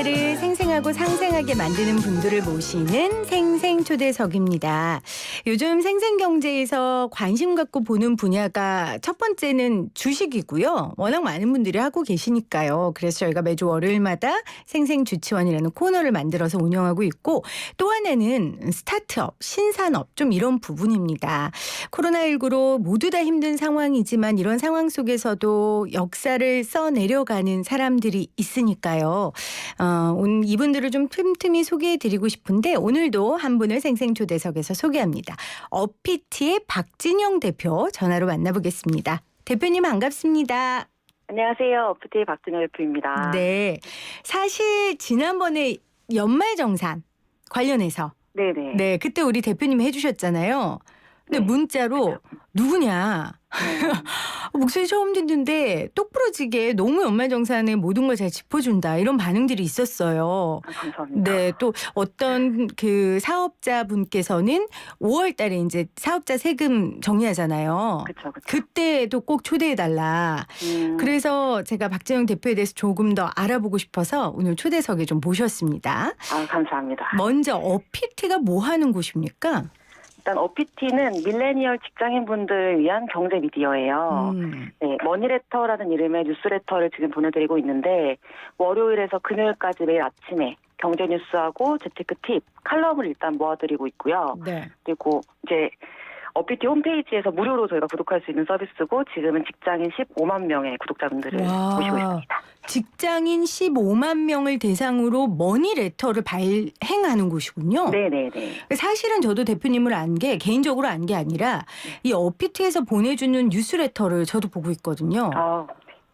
경제를 생생하고 상생하게 만드는 분들을 모시는 생생초대석입니다. 요즘 생생경제에서 관심 갖고 보는 분야가 첫 번째는 주식이고요. 워낙 많은 분들이 하고 계시니까요. 그래서 저희가 매주 월요일마다 생생주치원이라는 코너를 만들어서 운영하고 있고, 또 하나는 스타트업, 신산업 좀 이런 부분입니다. 코로나19로 모두 다 힘든 상황이지만 이런 상황 속에서도 역사를 써내려가는 사람들이 있으니까요. 오늘 이분들을 좀 틈틈이 소개해드리고 싶은데 오늘도 한 분을 생생초대석에서 소개합니다. 어피티의 박진영 대표 전화로 만나보겠습니다. 대표님 반갑습니다. 안녕하세요. 어피티의 박진영 대표입니다. 네, 사실 지난번에 연말정산 관련해서 네네. 네, 그때 우리 대표님이 해주셨잖아요. 근데 네. 문자로 누구냐 목소리 처음 듣는데 똑부러지게 너무 연말정산에 모든 걸 잘 짚어준다 이런 반응들이 있었어요. 감사합니다. 네, 또 어떤 그 사업자분께서는 5월 달에 이제 사업자 세금 정리하잖아요. 그렇죠. 그때도 꼭 초대해달라. 그래서 제가 박진영 대표에 대해서 조금 더 알아보고 싶어서 오늘 초대석에 좀 모셨습니다. 감사합니다. 먼저 어피티가 뭐 하는 곳입니까? 일단 어피티는 밀레니얼 직장인분들을 위한 경제 미디어예요. 네, 머니레터라는 이름의 뉴스레터를 지금 보내드리고 있는데 월요일에서 금요일까지 매일 아침에 경제 뉴스하고 재테크 팁, 칼럼을 일단 모아드리고 있고요. 네. 그리고 이제 어피티 홈페이지에서 무료로 저희가 구독할 수 있는 서비스고 지금은 직장인 15만 명의 구독자분들을 모시고 있습니다. 직장인 15만 명을 대상으로 머니레터를 발행하는 곳이군요. 네네네. 사실은 저도 대표님을 개인적으로 안 게 아니라 이 어피티에서 보내주는 뉴스레터를 저도 보고 있거든요.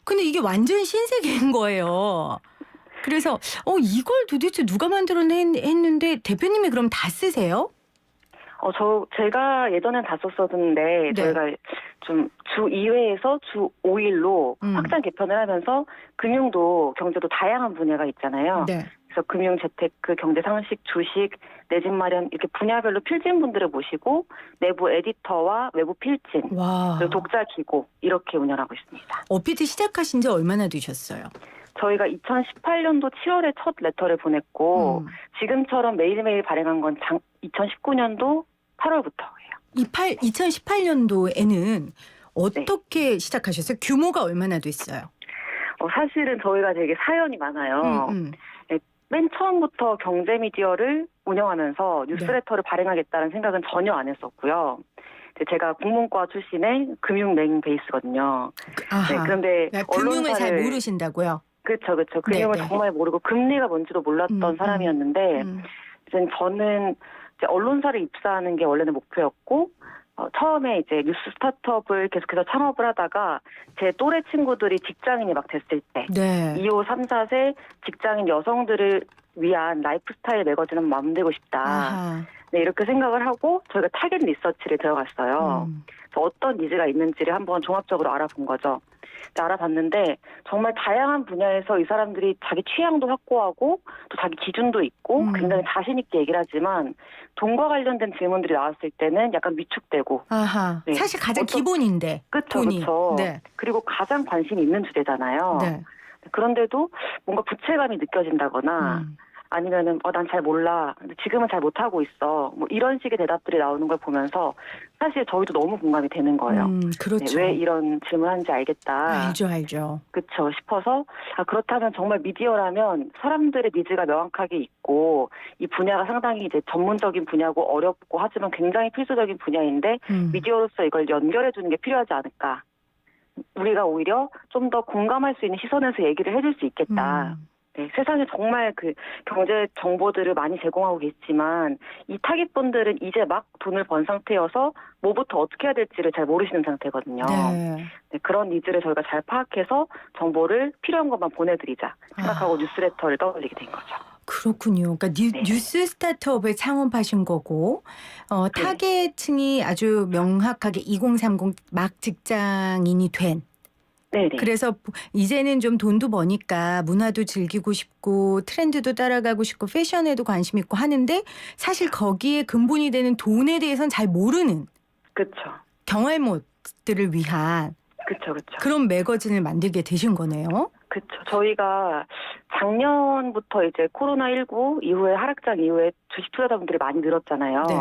근데 이게 완전 신세계인 거예요. 그래서 이걸 도대체 누가 만들어냈는데 대표님이 그럼 다 쓰세요? 제가 예전엔 다 썼었는데, 네. 저희가 좀 주 2회에서 주 5일로 확장 개편을 하면서 금융도 경제도 다양한 분야가 있잖아요. 네. 그래서 금융, 재테크, 경제 상식, 주식, 내 집 마련 이렇게 분야별로 필진 분들을 모시고 내부 에디터와 외부 필진, 그리고 독자 기고 이렇게 운영하고 있습니다. 어피티 시작하신 지 얼마나 되셨어요? 저희가 2018년도 7월에 첫 레터를 보냈고 지금처럼 매일매일 발행한 건 2019년도 8월부터예요. 2018년도에는 어떻게 시작하셨어요? 규모가 얼마나 됐어요? 사실은 저희가 되게 사연이 많아요. 네, 맨 처음부터 경제 미디어를 운영하면서 뉴스레터를 발행하겠다는 생각은 전혀 안 했었고요. 제가 국문과 출신의 금융 메인 베이스거든요. 네, 그런데 금융을 잘 모르신다고요? 그렇죠. 금융을 정말 모르고 금리가 뭔지도 몰랐던 사람이었는데 이제 저는 이제 언론사를 입사하는 게 원래는 목표였고 처음에 이제 뉴스 스타트업을 계속해서 창업을 하다가 제 또래 친구들이 직장인이 막 됐을 때 2호, 3, 4세 직장인 여성들을 위한 라이프스타일 매거진을 만들고 싶다. 네, 이렇게 생각을 하고 저희가 타겟 리서치를 들어갔어요. 그래서 어떤 니즈가 있는지를 한번 종합적으로 알아본 거죠. 알아봤는데 정말 다양한 분야에서 이 사람들이 자기 취향도 확고하고 또 자기 기준도 있고 굉장히 자신 있게 얘기를 하지만 돈과 관련된 질문들이 나왔을 때는 약간 위축되고 네. 사실 가장 기본인데 그렇죠. 네. 그리고 가장 관심이 있는 주제잖아요. 네. 그런데도 뭔가 부채감이 느껴진다거나 아니면은 난 잘 몰라. 근데 지금은 잘 못하고 있어. 뭐 이런 식의 대답들이 나오는 걸 보면서 사실 저희도 너무 공감이 되는 거예요. 그렇죠. 네, 왜 이런 질문하는지 알겠다. 알죠. 그렇죠 싶어서 그렇다면 정말 미디어라면 사람들의 니즈가 명확하게 있고 이 분야가 상당히 이제 전문적인 분야고 어렵고 하지만 굉장히 필수적인 분야인데 미디어로서 이걸 연결해 주는 게 필요하지 않을까. 우리가 오히려 좀 더 공감할 수 있는 시선에서 얘기를 해줄 수 있겠다. 네, 세상에 정말 그 경제 정보들을 많이 제공하고 계시지만 이 타깃분들은 이제 막 돈을 번 상태여서 뭐부터 어떻게 해야 될지를 잘 모르시는 상태거든요. 네, 그런 니즈를 저희가 잘 파악해서 정보를 필요한 것만 보내드리자 생각하고 뉴스레터를 떠올리게 된 거죠. 그렇군요. 그러니까 뉴스 스타트업을 창업하신 거고 타겟층이 아주 명확하게 2030 막 직장인이 된 네네. 그래서 이제는 좀 돈도 버니까 문화도 즐기고 싶고 트렌드도 따라가고 싶고 패션에도 관심 있고 하는데 사실 거기에 근본이 되는 돈에 대해서는 잘 모르는 그렇죠. 경알못들을 위한 그렇죠. 그런 매거진을 만들게 되신 거네요. 그렇죠. 저희가 작년부터 이제 코로나19 이후에 하락장 이후에 주식 투자자분들이 많이 늘었잖아요. 네.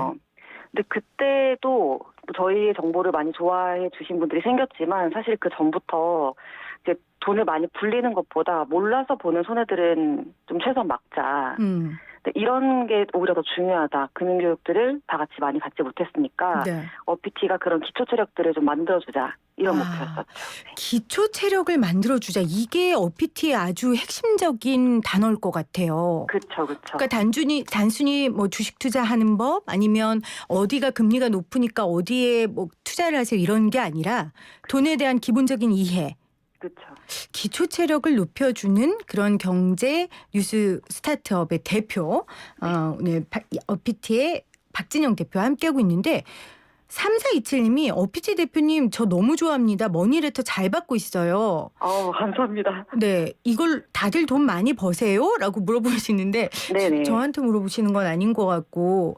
근데 그때도 저희의 정보를 많이 좋아해 주신 분들이 생겼지만 사실 그 전부터 이제 돈을 많이 불리는 것보다 몰라서 보는 손해들은 좀 최소한 막자. 근데 이런 게 오히려 더 중요하다. 금융교육들을 다 같이 많이 받지 못했으니까 네. 어피티가 그런 기초 체력들을 좀 만들어주자. 이런 아, 목표였었죠. 네. 기초 체력을 만들어주자. 이게 어피티의 아주 핵심적인 단어일 것 같아요. 그렇죠. 그러니까 단순히 뭐 주식 투자하는 법 아니면 어디가 금리가 높으니까 어디에 뭐 투자를 하세요 이런 게 아니라 돈에 대한 기본적인 이해, 그렇죠. 기초 체력을 높여주는 그런 경제 뉴스 스타트업의 대표 오늘 어피티의 박진영 대표와 함께하고 있는데 3427님이 어피티 대표님 저 너무 좋아합니다. 머니레터 잘 받고 있어요. 감사합니다. 네, 이걸 다들 돈 많이 버세요? 라고 물어보시는데 네네. 저한테 물어보시는 건 아닌 것 같고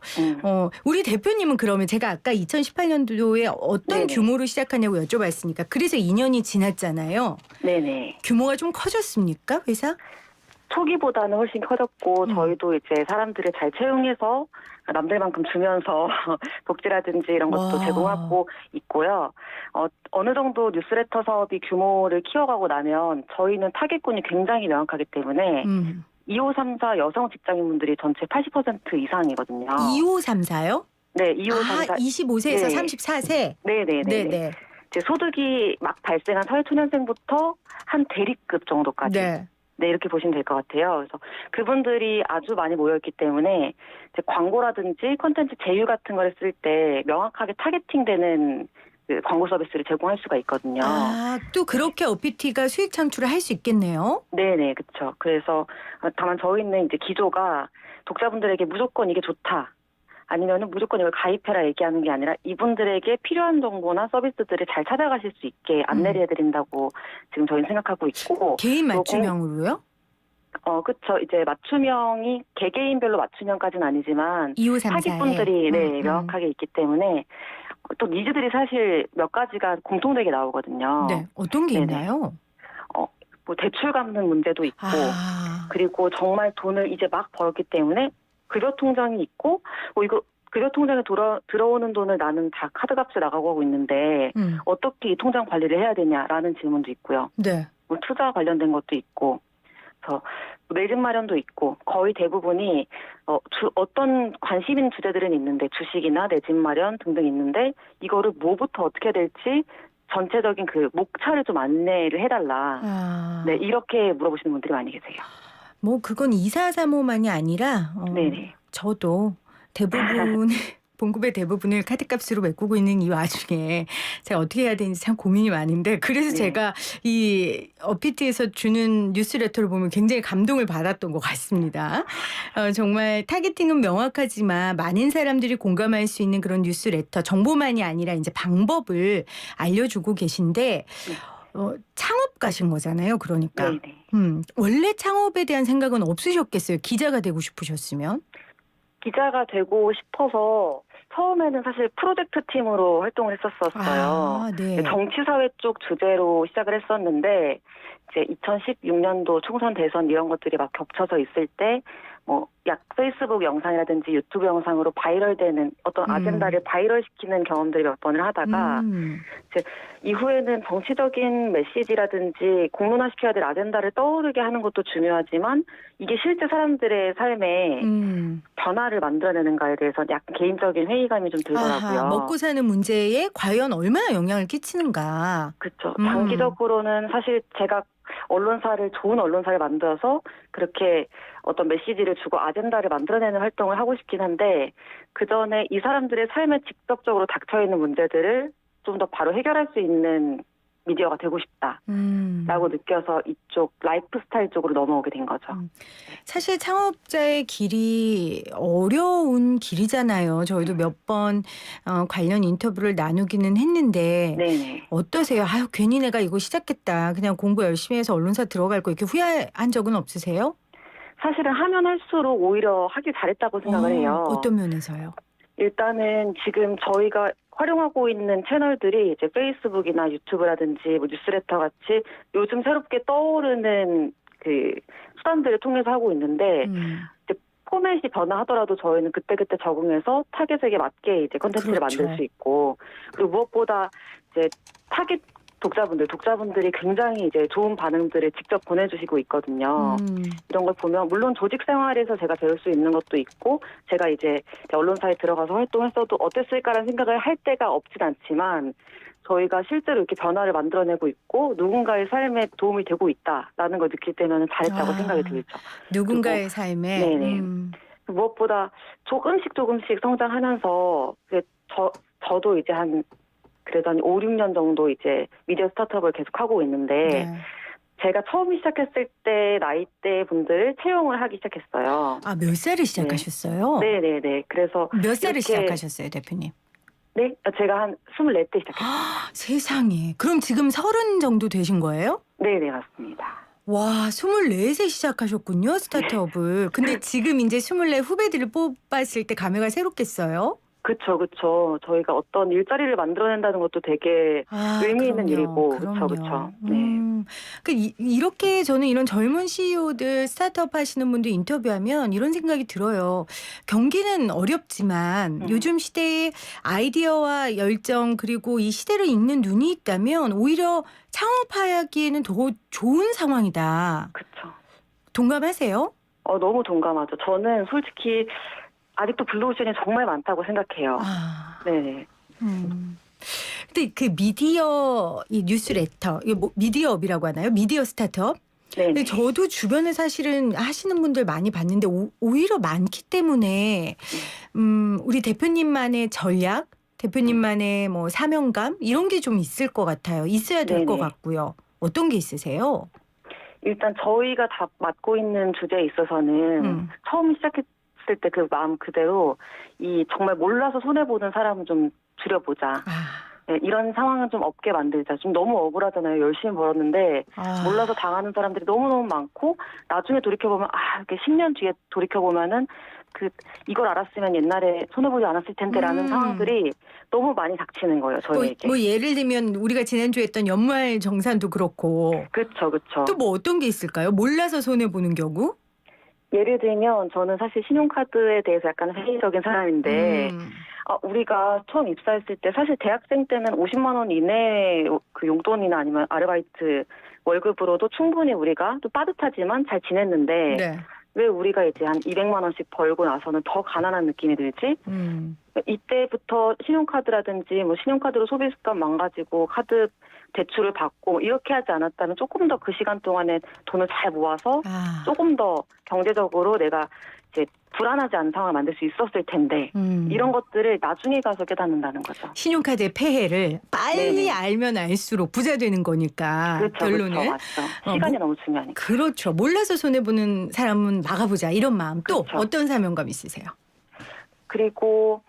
우리 대표님은 그러면 제가 아까 2018년도에 어떤 네네. 규모로 시작하냐고 여쭤봤으니까 그래서 2년이 지났잖아요. 네네. 규모가 좀 커졌습니까? 회사? 초기보다는 훨씬 커졌고 저희도 이제 사람들을 잘 채용해서 남들만큼 주면서 복지라든지 이런 것도 와. 제공하고 있고요. 어느 정도 뉴스레터 사업이 규모를 키워가고 나면 저희는 타겟군이 굉장히 명확하기 때문에 2534 여성 직장인분들이 전체 80% 이상이거든요. 2534요? 네, 2534. 25세에서 네. 34세? 네네네. 네네. 이제 소득이 막 발생한 사회초년생부터 한 대리급 정도까지. 네. 네, 이렇게 보시면 될 것 같아요. 그래서 그분들이 아주 많이 모여있기 때문에 이제 광고라든지 콘텐츠 제휴 같은 걸 쓸 때 명확하게 타겟팅되는 그 광고 서비스를 제공할 수가 있거든요. 또 그렇게 어피티가 수익 창출을 할 수 있겠네요. 네네, 그렇죠. 그래서 다만 저희는 이제 기조가 독자분들에게 무조건 이게 좋다. 아니면은 무조건 이걸 가입해라 얘기하는 게 아니라 이분들에게 필요한 정보나 서비스들을 잘 찾아가실 수 있게 안내를 해드린다고 지금 저희는 생각하고 있고. 개인 맞춤형으로요? 그쵸. 이제 맞춤형이 개개인별로 맞춤형까지는 아니지만 2534에. 타깃분들이 명확하게 있기 때문에 또 니즈들이 사실 몇 가지가 공통되게 나오거든요. 네. 어떤 게 네네. 있나요? 뭐 대출 갚는 문제도 있고 아. 그리고 정말 돈을 이제 막 벌었기 때문에 급여 통장이 있고 이거 급여 통장에 들어오는 돈을 나는 다 카드값에 나가고 하고 있는데 어떻게 이 통장 관리를 해야 되냐라는 질문도 있고요. 네. 뭐 투자 관련된 것도 있고 그래서 내 집 마련도 있고 거의 대부분이 어떤 관심 있는 주제들은 있는데 주식이나 내 집 마련 등등 있는데 이거를 뭐부터 어떻게 해야 될지 전체적인 그 목차를 좀 안내를 해달라. 네, 이렇게 물어보시는 분들이 많이 계세요. 뭐 그건 2435만이 아니라 네네. 저도 대부분 봉급의 대부분을 카드값으로 메꾸고 있는 이 와중에 제가 어떻게 해야 되는지 참 고민이 많은데 그래서 네. 제가 이 어피티에서 주는 뉴스레터를 보면 굉장히 감동을 받았던 것 같습니다. 정말 타겟팅은 명확하지만 많은 사람들이 공감할 수 있는 그런 뉴스레터 정보만이 아니라 이제 방법을 알려주고 계신데 창업가신 거잖아요. 그러니까. 네네. 원래 창업에 대한 생각은 없으셨겠어요. 기자가 되고 싶으셨으면. 기자가 되고 싶어서 처음에는 사실 프로젝트 팀으로 활동을 했었어요. 네. 정치사회 쪽 주제로 시작을 했었는데 이제 2016년도 총선 대선 이런 것들이 막 겹쳐서 있을 때 약 페이스북 영상이라든지 유튜브 영상으로 바이럴되는 어떤 아젠다를 바이럴시키는 경험들을 몇 번을 하다가 이제 이후에는 정치적인 메시지라든지 공론화시켜야 될 아젠다를 떠오르게 하는 것도 중요하지만 이게 실제 사람들의 삶에 변화를 만들어내는가에 대해서 약간 개인적인 회의감이 좀 들더라고요. 먹고 사는 문제에 과연 얼마나 영향을 끼치는가. 그렇죠. 장기적으로는 사실 제가 좋은 언론사를 만들어서 그렇게 어떤 메시지를 주고 아젠다를 만들어내는 활동을 하고 싶긴 한데 그 전에 이 사람들의 삶에 직접적으로 닥쳐있는 문제들을 좀 더 바로 해결할 수 있는 미디어가 되고 싶다라고 느껴서 이쪽 라이프 스타일 쪽으로 넘어오게 된 거죠. 사실 창업자의 길이 어려운 길이잖아요. 저희도 몇 번 관련 인터뷰를 나누기는 했는데 네네. 어떠세요? 괜히 내가 이거 시작했다. 그냥 공부 열심히 해서 언론사 들어갈 거 이렇게 후회한 적은 없으세요? 사실은 하면 할수록 오히려 하길 잘했다고 생각을 해요. 어떤 면에서요? 일단은 지금 저희가 활용하고 있는 채널들이 이제 페이스북이나 유튜브라든지 뭐 뉴스레터 같이 요즘 새롭게 떠오르는 그 수단들을 통해서 하고 있는데 이제 포맷이 변화하더라도 저희는 그때그때 적응해서 타겟에게 맞게 이제 콘텐츠를 그렇죠. 만들 수 있고, 그리고 무엇보다 이제 타겟 독자분들이 굉장히 이제 좋은 반응들을 직접 보내주시고 있거든요. 이런 걸 보면 물론 조직 생활에서 제가 배울 수 있는 것도 있고, 제가 이제 언론사에 들어가서 활동했어도 어땠을까라는 생각을 할 때가 없진 않지만, 저희가 실제로 이렇게 변화를 만들어내고 있고 누군가의 삶에 도움이 되고 있다라는 걸 느낄 때는 잘했다고 생각이 들죠. 누군가의 삶에. 네네. 무엇보다 조금씩 성장하면서 저도 이제 그래도 한 5, 6년 정도 이제 미디어 스타트업을 계속 하고 있는데, 네. 제가 처음 시작했을 때 나이대 분들을 채용을 하기 시작했어요. 아, 몇 살에 시작하셨어요? 네네네. 그래서 몇 살에 이렇게, 시작하셨어요, 대표님? 네, 제가 한 24대 시작했어요. 세상에. 그럼 지금 30 정도 되신 거예요? 네네, 맞습니다. 와, 24세 시작하셨군요, 스타트업을. 근데 지금 이제 24 후배들을 뽑았을 때 감회가 새롭겠어요? 그쵸. 저희가 어떤 일자리를 만들어낸다는 것도 되게 의미 있는 일이고, 그쵸. 네. 이렇게 저는 이런 젊은 CEO들 스타트업 하시는 분들 인터뷰하면 이런 생각이 들어요. 경기는 어렵지만 요즘 시대에 아이디어와 열정 그리고 이 시대를 읽는 눈이 있다면 오히려 창업하기에는 더 좋은 상황이다. 그쵸. 동감하세요? 너무 동감하죠. 저는 솔직히 아직도 블루오션이 정말 많다고 생각해요. 네네. 근데 그 미디어 이 뉴스레터, 이게 뭐 미디어업이라고 하나요? 미디어 스타트업? 네네. 근데 저도 주변에 사실은 하시는 분들 많이 봤는데 오히려 많기 때문에 우리 대표님만의 전략, 대표님만의 뭐 사명감 이런 게 좀 있을 것 같아요. 있어야 될 것 네네. 같고요. 어떤 게 있으세요? 일단 저희가 다 맡고 있는 주제에 있어서는 처음 시작했을 때 그 마음 그대로 이 정말 몰라서 손해보는 사람은 좀 줄여보자. 네, 이런 상황은 좀 없게 만들자. 좀 너무 억울하잖아요. 열심히 벌었는데 몰라서 당하는 사람들이 너무너무 많고, 나중에 돌이켜보면 이렇게 10년 뒤에 돌이켜보면은 이걸 알았으면 옛날에 손해보지 않았을 텐데라는 상황들이 너무 많이 닥치는 거예요. 저희에게. 뭐 예를 들면 우리가 지난주에 했던 연말 정산도 그렇고. 그렇죠. 또 뭐 어떤 게 있을까요? 몰라서 손해보는 경우? 예를 들면 저는 사실 신용카드에 대해서 약간 회의적인 사람인데, 우리가 처음 입사했을 때 사실 대학생 때는 50만 원 이내의 그 용돈이나 아니면 아르바이트 월급으로도 충분히 우리가 또 빠듯하지만 잘 지냈는데, 네. 왜 우리가 이제 한 200만 원씩 벌고 나서는 더 가난한 느낌이 들지? 이때부터 신용카드라든지 뭐 신용카드로 소비 습관 망가지고 카드 대출을 받고 이렇게 하지 않았다면 조금 더 그 시간 동안에 돈을 잘 모아서 조금 더 경제적으로 내가 이제 불안하지 않은 상황을 만들 수 있었을 텐데, 이런 것들을 나중에 가서 깨닫는다는 거죠. 신용카드의 폐해를 빨리 네네. 알면 알수록 부자 되는 거니까. 그렇죠. 결론은. 그렇죠. 맞죠. 시간이 너무 중요하니까. 그렇죠. 몰라서 손해보는 사람은 막아보자 이런 마음. 또 그렇죠. 어떤 사명감 있으세요? 그리고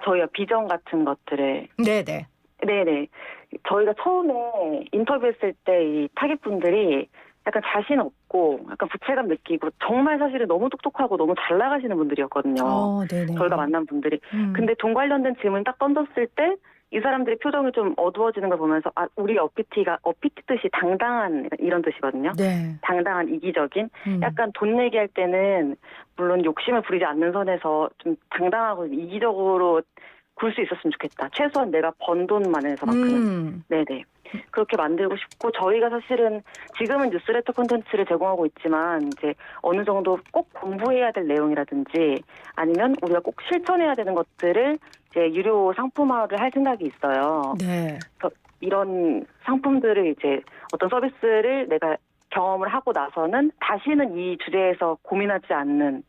저희가 비전 같은 것들을. 네네. 네네. 저희가 처음에 인터뷰했을 때 이 타깃분들이 약간 자신 없고 약간 부채감 느끼고 정말 사실은 너무 똑똑하고 너무 잘 나가시는 분들이었거든요. 네네. 저희가 만난 분들이. 근데 돈 관련된 질문 딱 던졌을 때 이 사람들의 표정이 좀 어두워지는 걸 보면서 우리 어피티가 어피티 뜻이 당당한 이런 뜻이거든요. 네. 당당한 이기적인. 약간 돈 얘기할 때는 물론 욕심을 부리지 않는 선에서 좀 당당하고 이기적으로 굴 수 있었으면 좋겠다. 최소한 내가 번 돈만에서만큼은. 네네. 그렇게 만들고 싶고, 저희가 사실은 지금은 뉴스레터 콘텐츠를 제공하고 있지만 이제 어느 정도 꼭 공부해야 될 내용이라든지 아니면 우리가 꼭 실천해야 되는 것들을 이제 유료 상품화를 할 생각이 있어요. 네. 그래서 이런 상품들을 이제 어떤 서비스를 내가 경험을 하고 나서는 다시는 이 주제에서 고민하지 않는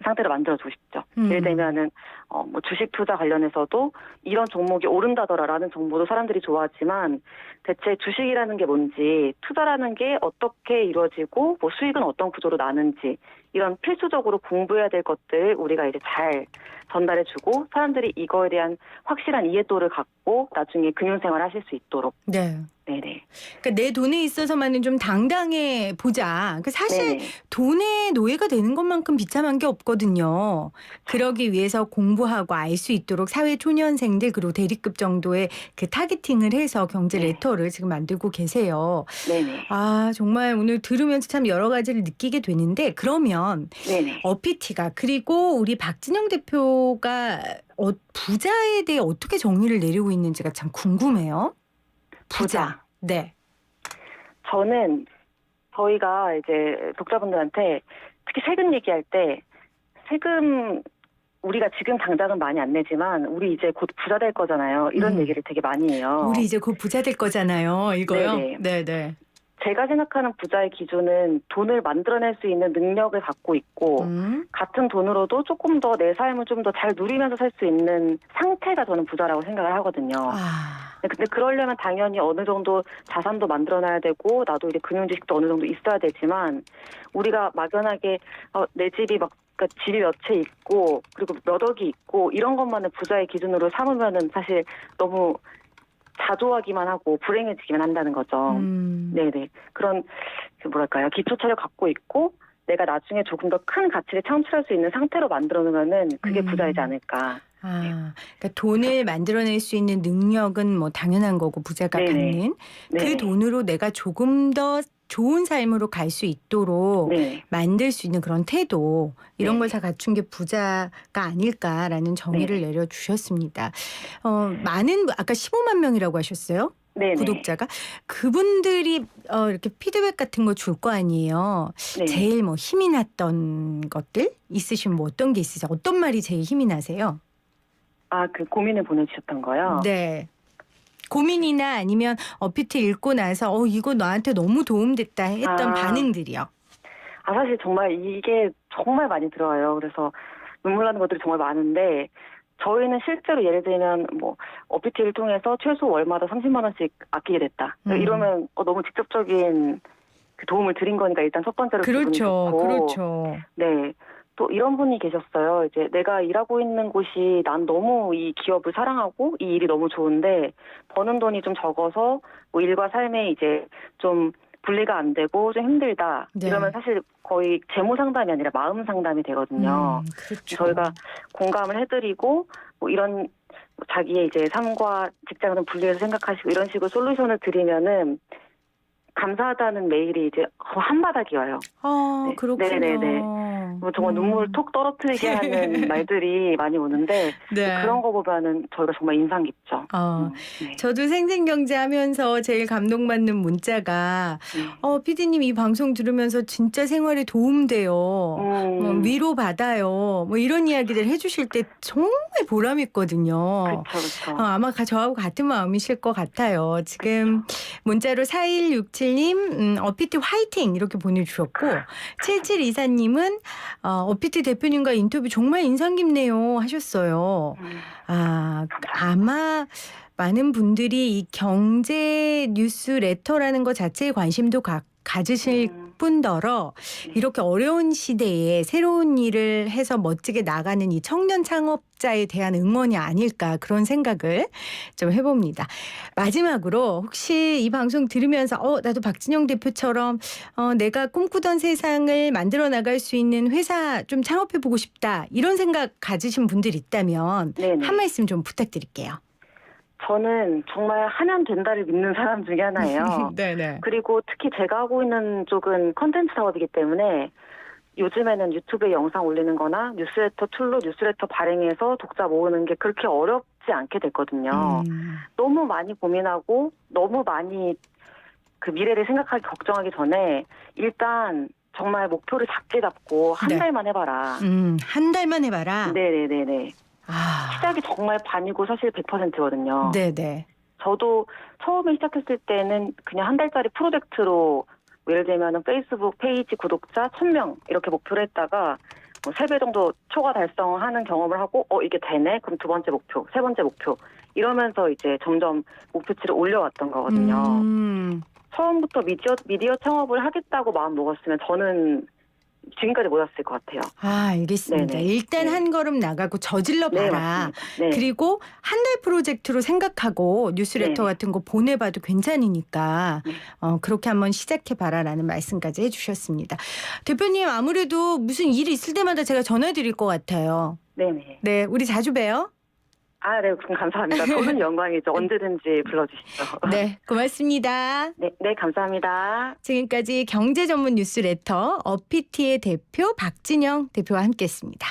상태를 만들어주고 싶죠. 예를 들면은 뭐 주식 투자 관련해서도 이런 종목이 오른다더라라는 정보도 사람들이 좋아하지만, 대체 주식이라는 게 뭔지, 투자라는 게 어떻게 이루어지고 뭐 수익은 어떤 구조로 나는지, 이런 필수적으로 공부해야 될 것들 우리가 이제 잘 전달해주고 사람들이 이거에 대한 확실한 이해도를 갖고 나중에 금융생활 하실 수 있도록. 네. 네네. 그러니까 내 돈에 있어서만은 좀 당당해 보자. 사실 네네. 돈의 노예가 되는 것만큼 비참한 게 없거든요. 그러기 위해서 공부하고 알 수 있도록 사회 초년생들 그리고 대리급 정도의 그 타겟팅을 해서 경제 네. 레터를 지금 만들고 계세요. 네네. 아, 정말 오늘 들으면서 참 여러 가지를 느끼게 되는데 그러면 네네. 어피티가 그리고 우리 박진영 대표가 부자에 대해 어떻게 정의를 내리고 있는지가 참 궁금해요. 부자. 네. 저는 저희가 이제 독자분들한테 특히 세금 얘기할 때 세금 우리가 지금 당장은 많이 안 내지만 우리 이제 곧 부자 될 거잖아요. 이런 얘기를 되게 많이 해요. 우리 이제 곧 부자 될 거잖아요. 이거요? 네네. 제가 생각하는 부자의 기준은 돈을 만들어낼 수 있는 능력을 갖고 있고 같은 돈으로도 조금 더 내 삶을 좀 더 잘 누리면서 살 수 있는 상태가 저는 부자라고 생각을 하거든요. 근데 그러려면 당연히 어느 정도 자산도 만들어놔야 되고 나도 이제 금융 지식도 어느 정도 있어야 되지만 우리가 막연하게 내 집이 막 그러니까 집이 몇 채 있고 그리고 몇 억이 있고 이런 것만을 부자의 기준으로 삼으면은 사실 너무 자조하기만 하고 불행해지기만 한다는 거죠. 네네. 그런 뭐랄까요 기초체를 갖고 있고 내가 나중에 조금 더 큰 가치를 창출할 수 있는 상태로 만들어 놓으면은 그게 부자이지 않을까. 그러니까 돈을 만들어낼 수 있는 능력은 뭐 당연한 거고 부자가 갖는 그 돈으로 내가 조금 더 좋은 삶으로 갈 수 있도록 만들 수 있는 그런 태도 이런 걸 다 갖춘 게 부자가 아닐까라는 정의를 내려주셨습니다. 많은 아까 15만 명이라고 하셨어요? 구독자가 그분들이 이렇게 피드백 같은 거 줄 거 아니에요. 제일 뭐 힘이 났던 것들 있으시면 뭐 어떤 게 있으세요? 어떤 말이 제일 힘이 나세요? 그 고민을 보내주셨던 거요? 네. 고민이나 아니면 어피트 읽고 나서 이거 나한테 너무 도움됐다 했던 반응들이요. 사실 정말 이게 정말 많이 들어와요. 그래서 눈물 나는 것들이 정말 많은데 저희는 실제로 예를 들면 뭐 어피트를 통해서 최소 월마다 30만 원씩 아끼게 됐다. 이러면 너무 직접적인 그 도움을 드린 거니까 일단 첫 번째로 기분이 좋고. 그렇죠. 네. 또 이런 분이 계셨어요. 이제 내가 일하고 있는 곳이 난 너무 이 기업을 사랑하고 이 일이 너무 좋은데 버는 돈이 좀 적어서 뭐 일과 삶에 이제 좀 분리가 안 되고 좀 힘들다. 이러면 사실 거의 재무 상담이 아니라 마음 상담이 되거든요. 그렇죠. 저희가 공감을 해드리고 뭐 이런 자기의 이제 삶과 직장을 좀 분리해서 생각하시고 이런 식으로 솔루션을 드리면은 감사하다는 메일이 이제 한바닥이 와요. 그렇군요. 네네네. 정말 눈물 톡 떨어뜨리게 하는 말들이 많이 오는데 그런 거 보면은 저희가 정말 인상 깊죠. 저도 생생경제 하면서 제일 감동받는 문자가 PD님 이 방송 들으면서 진짜 생활에 도움돼요. 뭐 위로 받아요. 뭐 이런 이야기들 해주실 때 정말 보람있거든요. 그렇죠. 아마 저하고 같은 마음이실 것 같아요. 지금 문자로 4167님 어피트 화이팅 이렇게 보내주셨고 7724님은 어피트 대표님과 인터뷰 정말 인상 깊네요 하셨어요. 아마 많은 분들이 이 경제 뉴스 레터라는 것 자체에 관심도 가지실 뿐더러 이렇게 어려운 시대에 새로운 일을 해서 멋지게 나가는 이 청년 창업자에 대한 응원이 아닐까 그런 생각을 좀 해봅니다. 마지막으로 혹시 이 방송 들으면서 나도 박진영 대표처럼 내가 꿈꾸던 세상을 만들어 나갈 수 있는 회사 좀 창업해보고 싶다 이런 생각 가지신 분들 있다면 한 말씀 좀 부탁드릴게요. 저는 정말 하면 된다를 믿는 사람 중에 하나예요. 그리고 특히 제가 하고 있는 쪽은 컨텐츠 사업이기 때문에 요즘에는 유튜브에 영상 올리는 거나 뉴스레터 툴로 뉴스레터 발행해서 독자 모으는 게 그렇게 어렵지 않게 됐거든요. 너무 많이 고민하고 너무 많이 그 미래를 생각하기 걱정하기 전에 일단 정말 목표를 작게 잡고 한 달만 해봐라. 한 달만 해봐라? 네네네네. 시작이 정말 반이고 사실 100%거든요. 저도 처음에 시작했을 때는 그냥 한 달짜리 프로젝트로 예를 들면 페이스북 페이지 구독자 1000명 이렇게 목표를 했다가 뭐 3배 정도 초과 달성하는 경험을 하고 이게 되네? 그럼 두 번째 목표, 세 번째 목표 이러면서 이제 점점 목표치를 올려왔던 거거든요. 처음부터 미디어 창업을 하겠다고 마음 먹었으면 저는 지금까지 못 왔을 것 같아요. 아, 알겠습니다. 네네. 일단 네. 한 걸음 나가고 저질러 네, 봐라. 맞습니다. 네. 그리고 한 달 프로젝트로 생각하고 뉴스레터 네네. 같은 거 보내봐도 괜찮으니까 네. 그렇게 한번 시작해봐라라는 말씀까지 해주셨습니다. 대표님, 아무래도 무슨 일이 있을 때마다 제가 전화드릴 것 같아요. 네네. 네, 우리 자주 봬요. 아, 네, 그럼 감사합니다. 저는 영광이죠. 언제든지 불러주시죠. 네, 고맙습니다. 네, 네, 감사합니다. 지금까지 경제 전문 뉴스레터 어피티의 대표 박진영 대표와 함께했습니다.